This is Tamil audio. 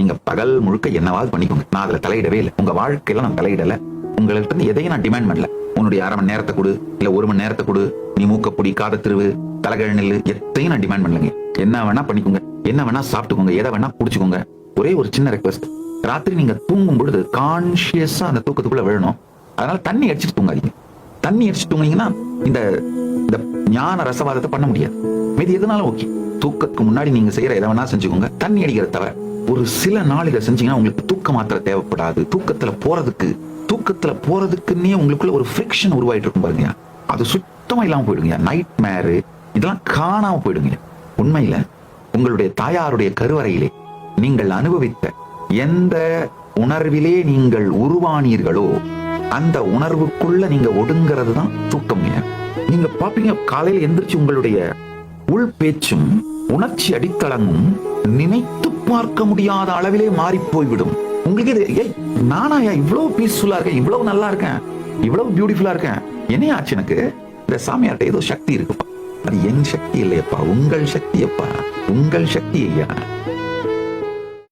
நீங்க பகல் முழுக்க என்னவாவது பண்ணிக்கோங்க, நான் அதுல தலையிடவே இல்லை. உங்க வாழ்க்கையில நான் தலையிடல. உங்கள்ட்ட இருந்து எதையும் நான் டிமாண்ட் பண்ணல. உன்னுடைய 1/2 மணி நேரத்தை கொடு, இல்ல 1 மணி நேரத்தை கொடு, நீ மூக்க பிடிக்காத திருவு, தலைகழ நெல்லு, எத்தையும் நான் டிமாண்ட் பண்ணலங்க. என்ன வேணா பண்ணிக்கோங்க, என்ன வேணா சாப்பிட்டுக்கோங்க, எதை வேணா குடிச்சுக்கோங்க. ஒரே ஒரு சின்ன ரெக்வஸ்ட், ராத்திரி நீங்க தூங்கும் பொழுது கான்சியஸா அந்த தூக்கத்துக்குள்ள விழணும். அதனால தண்ணி அடிச்சுட்டு தூங்காதீங்க. தண்ணி அடிச்சுட்டு தூங்கினீங்கன்னா இந்த ஞான ரசவாதத்தை பண்ண முடியாது. மீதி எதுனாலும் ஓகே, தூக்கத்துக்கு முன்னாடி நீங்க செய்யற எதை வேணா செஞ்சுக்கோங்க, தண்ணி அடிக்கிறத தவிர. ஒரு சில நாள் இதை செஞ்சீங்கன்னா உங்களுக்கு தூக்க மாத்திரை தேவைப்படாது. தூக்கத்துல போறதுக்குன்னே உங்களுக்குள்ள ஒரு ஃபிரிக்ஷன் உருவாயிட்டு இருக்கும் பாருங்க, அது சுத்தமா இல்லாம போயிடுங்க. நைட் மேரு இதெல்லாம் காணாம போயிடுங்க. உண்மையில உங்களுடைய தாயாருடைய கருவறையிலே நீங்கள் அனுபவித்த எந்த உணர்விலே நீங்கள் உருவானீர்களோ அந்த உணர்வுக்குள்ள நீங்க ஒடுங்கிறது தான் தூக்கம். நீங்க பாப்பீங்க, காலையில எந்திரிச்சு உங்களுடைய உள் பேச்சும் உணர்ச்சி அடித்தளமும் நினைத்து பார்க்க முடியாத அளவிலே மாறி போய்விடும். உங்களுக்கு இது நானாயா இவ்வளவு பீஸ்ஃபுல்லா இருக்கேன், இவ்வளவு நல்லா இருக்கேன், இவ்வளவு பியூட்டிஃபுல்லா இருக்கேன், என்ன ஆச்சு எனக்கு? இந்த சாமியார்ட்ட ஏதோ சக்தி இருக்குப்பா. அது என் சக்தி இல்லையப்பா, உங்கள் சக்தியப்பா, உங்கள் சக்தி ஐயா.